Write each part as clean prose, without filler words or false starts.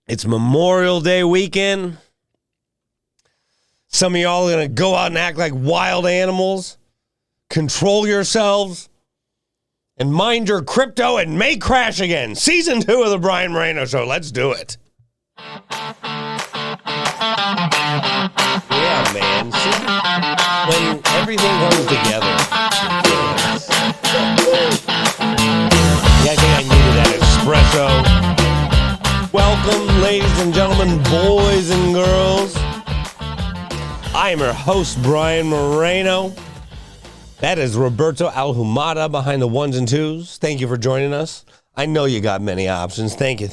It's Memorial Day weekend. Some of y'all are going to go out and act like wild animals. Control yourselves. And mind your crypto and may crash again. Season 2 of the Brian Moreno Show. Let's do it. Yeah, man. See, when everything comes together. Yeah, I think I needed that espresso. Welcome, ladies and gentlemen, boys and girls. I am your host, Brian Moreno. That is Roberto Alhumada behind the ones and twos. Thank you for joining us. I know you got many options. Thank you.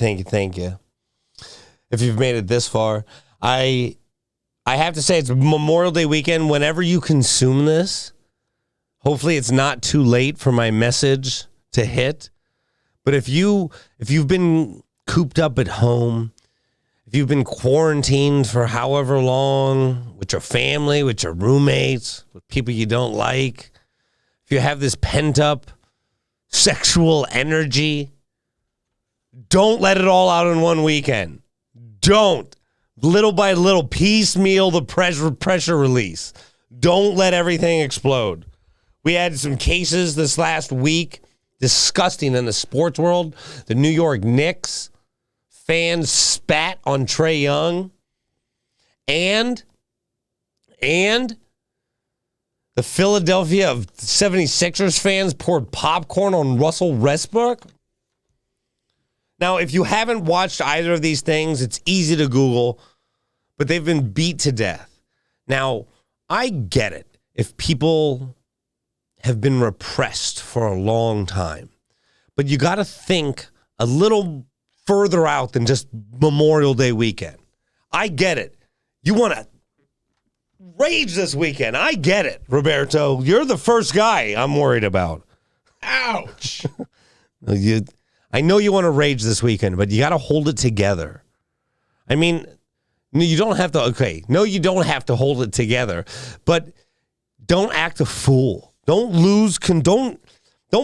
If you've made it this far, I have to say it's Memorial Day weekend. Whenever you consume this, hopefully it's not too late for my message to hit. But if you've been cooped up at home, if you've been quarantined for however long with your family, with your roommates, with people you don't like, if you have this pent up sexual energy, don't let it all out in one weekend. Don't. Little by little, piecemeal the pressure release. Don't let everything explode. We had some cases this last week. Disgusting in the sports world. The New York Knicks fans spat on Trae Young. And the Philadelphia 76ers fans poured popcorn on Russell Westbrook. Now, if you haven't watched either of these things, it's easy to Google, but they've been beat to death. Now, I get it. If people have been repressed for a long time, but you got to think a little further out than just Memorial Day weekend. I get it. You want to rage this weekend. I get it, Roberto. You're the first guy I'm worried about. Ouch. I know you want to rage this weekend, but you got to hold it together. I mean, you don't have to, okay, no, you don't have to hold it together, but don't act a fool. Don't lose, don't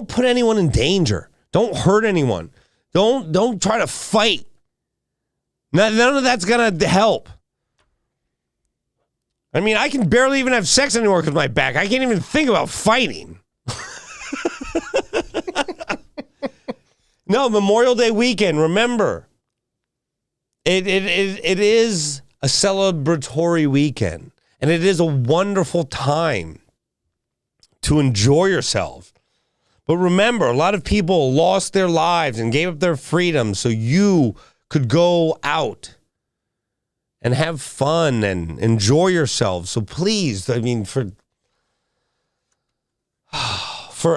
put anyone in danger. Don't hurt anyone. Don't try to fight. None of that's going to help. I mean, I can barely even have sex anymore because of my back. I can't even think about fighting. No, Memorial Day weekend, remember. It is a celebratory weekend, and it is a wonderful time to enjoy yourself. But remember, a lot of people lost their lives and gave up their freedom so you could go out and have fun and enjoy yourself. So please, I mean, for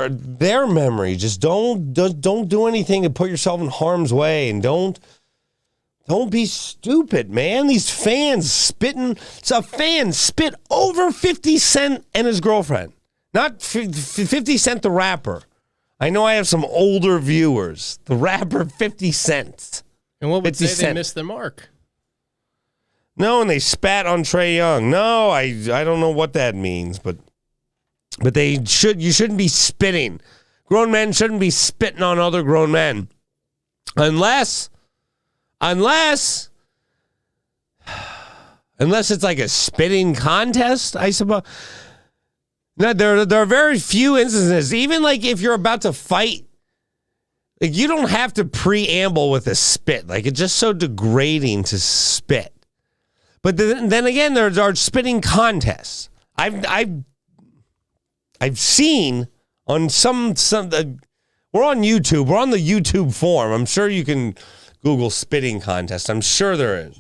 their memory, just don't do anything to put yourself in harm's way, and don't be stupid, man. These fans spitting. It's a fan spit over 50 Cent and his girlfriend. Not 50 Cent the rapper. I know I have some older viewers. The rapper 50 Cent. And what would say they missed their mark? No, and they spat on Trae Young. No, I don't know what that means, but you shouldn't be spitting. Grown men shouldn't be spitting on other grown men. Unless it's like a spitting contest, I suppose. No, there are very few instances. Even like if you're about to fight, like you don't have to preamble with a spit. Like it's just so degrading to spit. But then again, there are spitting contests. I've seen on some we're on YouTube. We're on the YouTube forum. I'm sure you can Google spitting contest. I'm sure there is.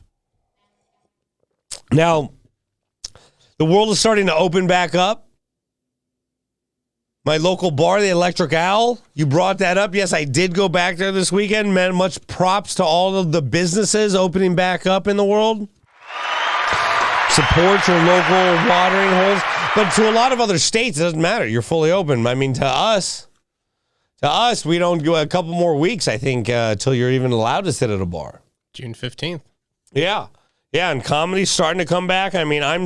Now, the world is starting to open back up. My local bar, the Electric Owl, you brought that up. Yes, I did go back there this weekend. Man, much props to all of the businesses opening back up in the world. Support your local watering holes. But to a lot of other states, it doesn't matter. You're fully open. I mean, to us, we don't go a couple more weeks, I think, till you're even allowed to sit at a bar. June 15th. Yeah. Yeah, and comedy's starting to come back. I mean, I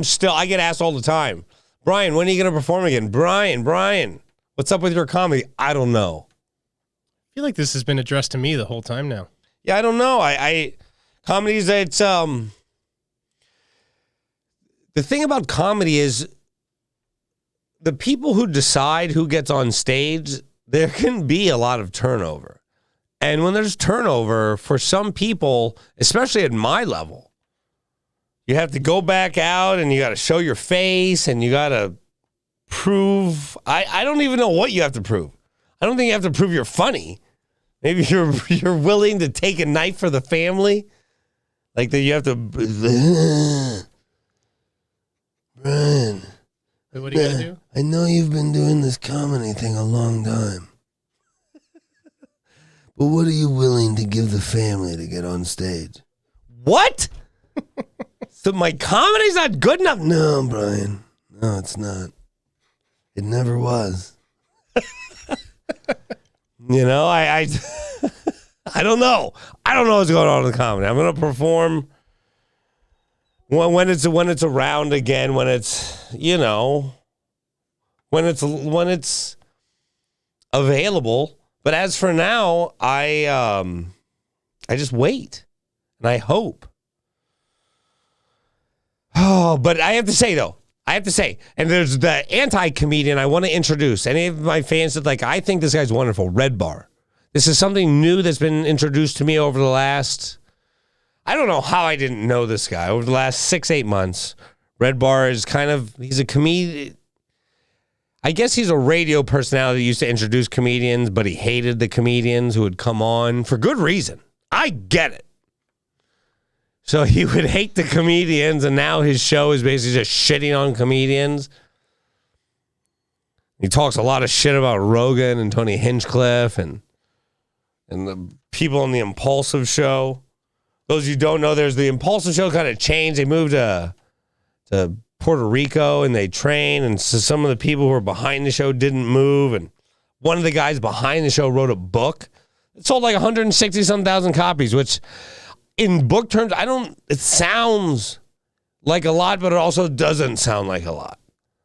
get asked all the time, Brian, when are you going to perform again? Brian, what's up with your comedy? I don't know. I feel like this has been addressed to me the whole time now. Yeah, I don't know. Comedies, it's the thing about comedy is the people who decide who gets on stage, there can be a lot of turnover. And when there's turnover, for some people, especially at my level, you have to go back out and you got to show your face and you got to prove. I don't even know what you have to prove. I don't think you have to prove you're funny. Maybe you're willing to take a knife for the family. Like that you have to. Brian. What do you got to do? I know you've been doing this comedy thing a long time. But what are you willing to give the family to get on stage? What? So my comedy's not good enough? No, Brian. No, it's not. It never was. I I don't know. I don't know what's going on with the comedy. I'm going to perform when it's around again, when it's, when it's available. But as for now, I just wait and I hope. Oh, but I have to say, and there's the anti-comedian I want to introduce. Any of my fans that I think this guy's wonderful, Red Bar. This is something new that's been introduced to me over the last, I don't know how I didn't know this guy, over the last 6-8 months. Red Bar is he's a comedian. I guess he's a radio personality that used to introduce comedians, but he hated the comedians who would come on for good reason. I get it. So he would hate the comedians, and now his show is basically just shitting on comedians. He talks a lot of shit about Rogan and Tony Hinchcliffe and the people on the Impulsive Show. Those of you who don't know, there's the Impulsive Show kind of changed. They moved to Puerto Rico, and they train, and so some of the people who were behind the show didn't move, and one of the guys behind the show wrote a book. It sold 160-some thousand copies, which in book terms, it sounds like a lot, but it also doesn't sound like a lot.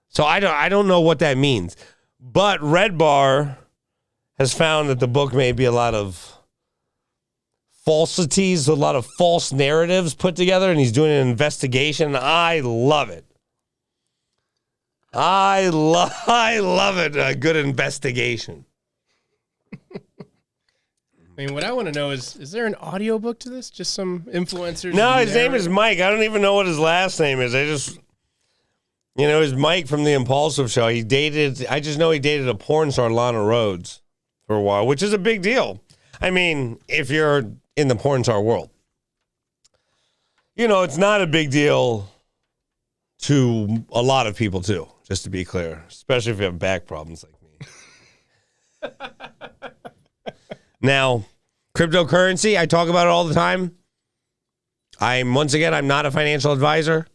So I don't know what that means. But Red Bar has found that the book may be a lot of falsities, a lot of false narratives put together, and he's doing an investigation. I love it. I love it. A good investigation. I mean, what I want to know is there an audiobook to this? Just some influencers? No, his name is Mike. I don't even know what his last name is. I just, it's Mike from the Impulsive Show. I just know he dated a porn star, Lana Rhodes, for a while, which is a big deal. I mean, if you're in the porn star world. It's not a big deal to a lot of people, too, just to be clear, especially if you have back problems like me. Now, cryptocurrency, I talk about it all the time. I'm not a financial advisor.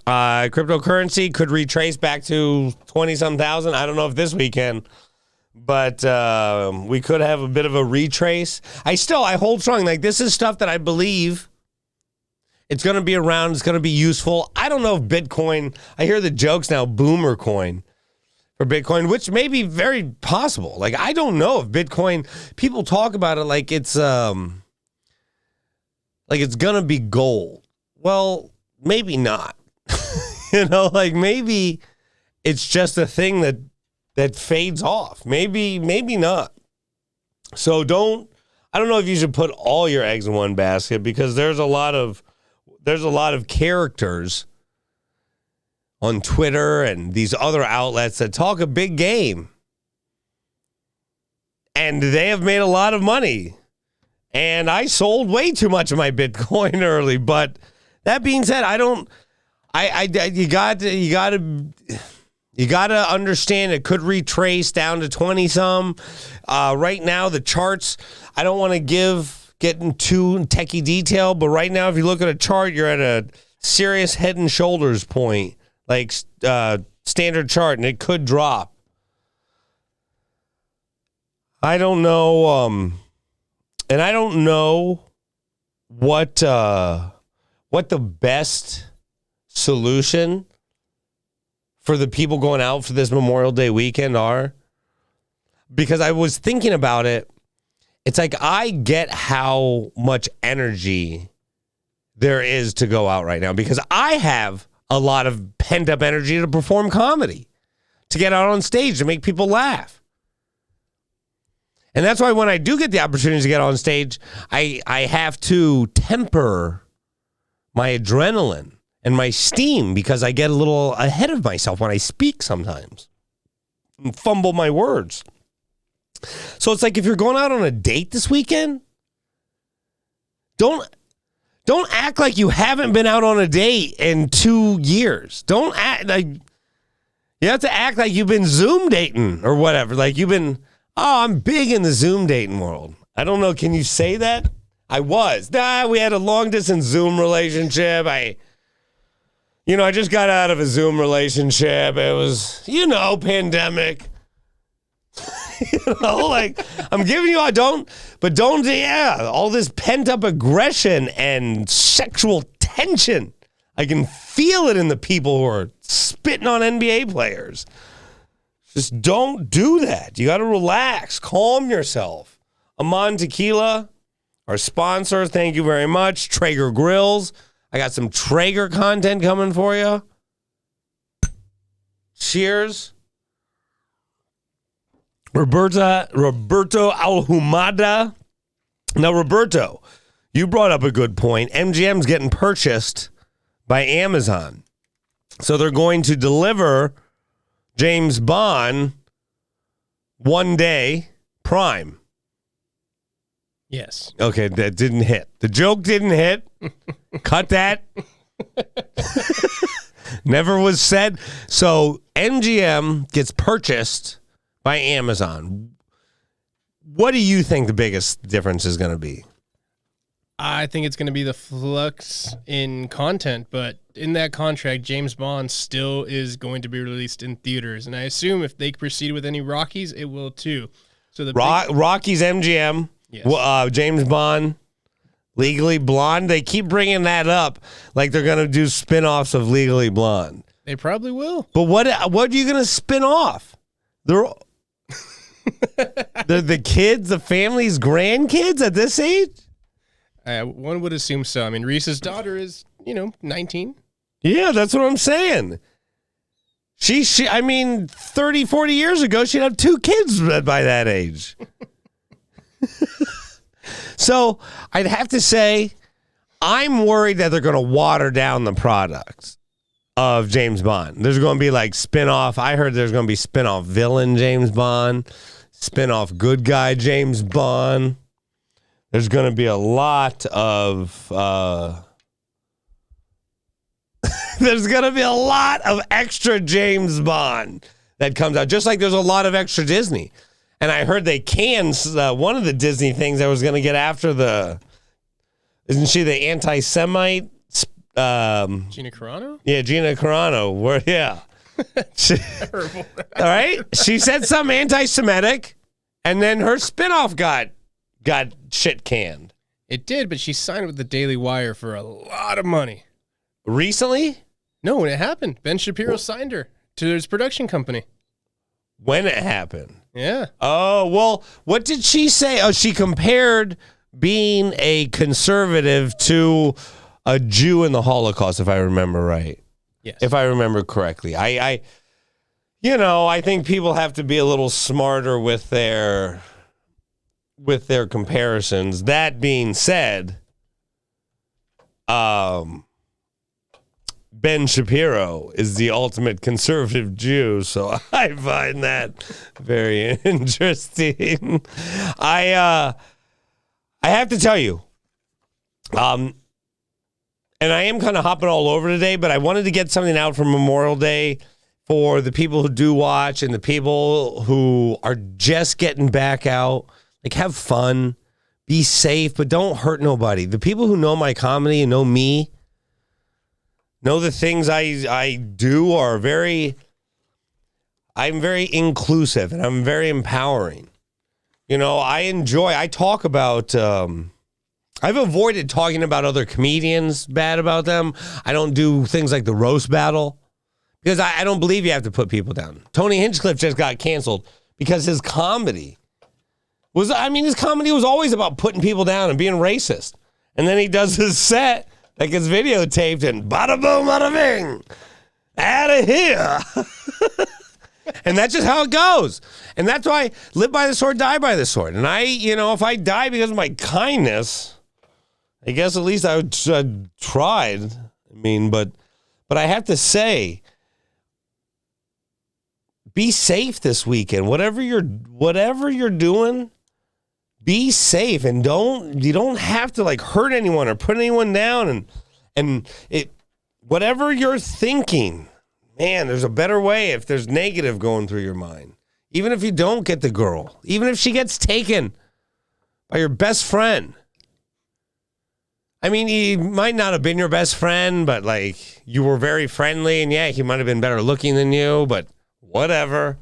Cryptocurrency could retrace back to 20-some thousand. I don't know if this weekend, but we could have a bit of a retrace. I hold strong. This is stuff that I believe it's going to be around. It's going to be useful. I don't know if Bitcoin, I hear the jokes now, boomer coin for Bitcoin, which may be very possible. I don't know if Bitcoin, people talk about it like it's going to be gold. Well, maybe not. Maybe it's just a thing that fades off. Maybe not. So I don't know if you should put all your eggs in one basket, because there's a lot of characters on Twitter and these other outlets that talk a big game. And they have made a lot of money. And I sold way too much of my Bitcoin early. But that being said, you got to understand it could retrace down to 20-some. Right now, the charts, I don't want to get into techie detail, but right now, if you look at a chart, you're at a serious head and shoulders point, standard chart, and it could drop. I don't know, and I don't know what the best solution for the people going out for this Memorial Day weekend are, because I was thinking about it. It's I get how much energy there is to go out right now because I have a lot of pent up energy to perform comedy, to get out on stage, to make people laugh. And that's why when I do get the opportunity to get on stage, I have to temper my adrenaline and my steam because I get a little ahead of myself when I speak sometimes and fumble my words. So it's like if you're going out on a date this weekend, don't act like you haven't been out on a date in 2 years. Don't act like you have to act like you've been Zoom dating or whatever. Like you've been, I'm big in the Zoom dating world. I don't know. Can you say that? I was. We had a long distance Zoom relationship. I just got out of a Zoom relationship. It was, pandemic. Like I'm giving you all this pent up aggression and sexual tension. I can feel it in the people who are spitting on NBA players. Just don't do that. You got to relax, calm yourself. Amon Tequila, our sponsor, thank you very much. Traeger Grills. I got some Traeger content coming for you. Cheers. Roberto Alhumada. Now, Roberto, you brought up a good point. MGM's getting purchased by Amazon. So they're going to deliver James Bond one day Prime. Yes. Okay, that didn't hit. The joke didn't hit. Cut that. Never was said. So MGM gets purchased by Amazon. What do you think the biggest difference is going to be? I think it's going to be the flux in content, but in that contract, James Bond still is going to be released in theaters. And I assume if they proceed with any Rockies, it will too. So the Rockies, MGM, yes. James Bond, Legally Blonde. They keep bringing that up like they're going to do spinoffs of Legally Blonde. They probably will. But what are you going to spin off? They're the kids, the family's grandkids at this age? One would assume so. I mean, Reese's daughter is, 19. Yeah, that's what I'm saying. She 30, 40 years ago, she'd have 2 kids by that age. So I'd have to say, I'm worried that they're going to water down the product of James Bond. There's going to be like spin-off. I heard there's going to be spin-off villain James Bond, spin-off good guy James Bond. There's going to be a lot of there's going to be a lot of extra James Bond that comes out, just like there's a lot of extra Disney. And I heard they canned one of the Disney things that was going to get after isn't she the anti-Semite? Gina Carano? Yeah, Gina Carano. Terrible. All right. She said something anti-Semitic, and then her spinoff got shit canned. It did, but she signed with the Daily Wire for a lot of money. Recently? No, when it happened. Ben Shapiro signed her to his production company. When it happened? Yeah. Oh, well, what did she say? Oh, she compared being a conservative to a Jew in the Holocaust, if I remember right. Yes. If I remember correctly. I think people have to be a little smarter with their comparisons. That being said, Ben Shapiro is the ultimate conservative Jew, so I find that very interesting. I have to tell you, and I am kind of hopping all over today, but I wanted to get something out for Memorial Day for the people who do watch and the people who are just getting back out. Like, have fun, be safe, but don't hurt nobody. The people who know my comedy and know me, know the things I do are I'm very inclusive and I'm very empowering. I talk about, I've avoided talking about other comedians bad about them. I don't do things like the roast battle because I don't believe you have to put people down. Tony Hinchcliffe just got canceled because his comedy was always about putting people down and being racist. And then he does his set that gets videotaped and bada boom, bada bing, out of here. And that's just how it goes. And that's why live by the sword, die by the sword. And if I die because of my kindness, I guess at least I tried. I mean, but I have to say, be safe this weekend. Whatever you're doing, be safe, and you don't have to like hurt anyone or put anyone down, and whatever you're thinking, man, there's a better way if there's negative going through your mind. Even if you don't get the girl, even if she gets taken by your best friend. I mean, he might not have been your best friend, but like you were very friendly, and yeah, he might have been better looking than you, but whatever.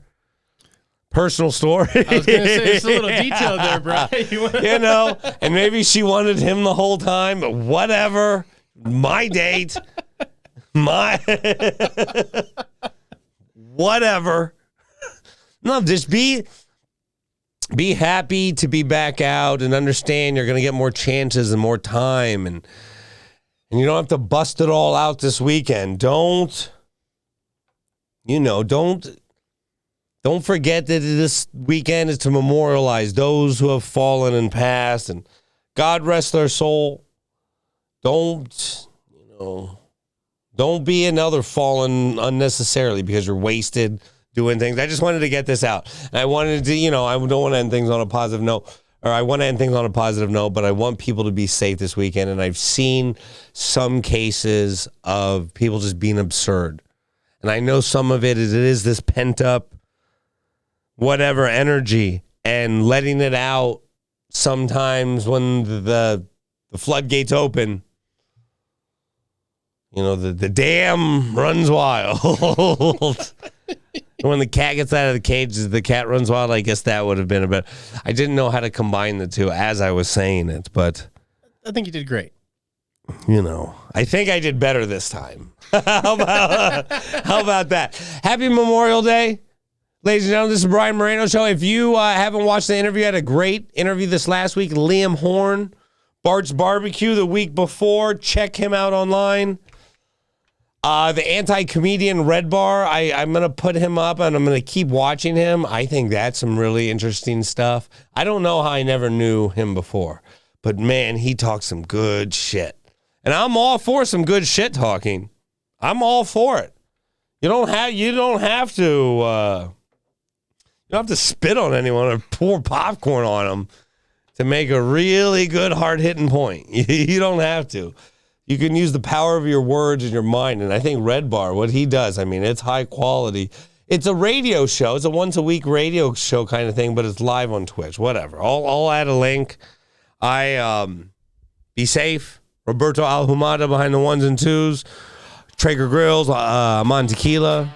Personal story. I was going to say, there's a little detail there, Brian. And maybe she wanted him the whole time, but whatever. My date. Whatever. No, just be happy to be back out and understand you're going to get more chances and more time, and you don't have to bust it all out this weekend. Don't forget that this weekend is to memorialize those who have fallen and passed, and God rest their soul. Don't be another fallen unnecessarily because you're wasted doing things. I just wanted to get this out. And I wanted to, I don't want to end things on a positive note, or I want to end things on a positive note, but I want people to be safe this weekend. And I've seen some cases of people just being absurd. And I know some of it is this pent up whatever energy and letting it out sometimes when the floodgates open. The dam runs wild. When the cat gets out of the cage, the cat runs wild. I guess that would have been a bit. I didn't know how to combine the two as I was saying it, but I think you did great. I think I did better this time. How about that? Happy Memorial Day. Ladies and gentlemen, this is Brian Moreno Show. If you haven't watched the interview, I had a great interview this last week. Liam Horn, Bart's Barbecue the week before. Check him out online. The anti-comedian Red Bar, I'm going to put him up, and I'm going to keep watching him. I think that's some really interesting stuff. I don't know how I never knew him before, but man, he talks some good shit. And I'm all for some good shit talking. I'm all for it. You don't have to spit on anyone or pour popcorn on them to make a really good hard-hitting point. You don't have to. You can use the power of your words and your mind. And I think Red Bar, what he does, I mean, it's high quality. It's a radio show. It's a once-a-week radio show kind of thing, but it's live on Twitch. Whatever. I'll add a link. Be safe. Roberto Alhumada behind the ones and twos. Traeger Grills. I'm on tequila.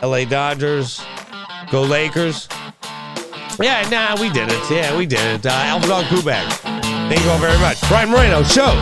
LA Dodgers. Go Lakers. Yeah, we did it. Alpha Dog Crew Bag. Thank you all very much. Brian Moreno Show.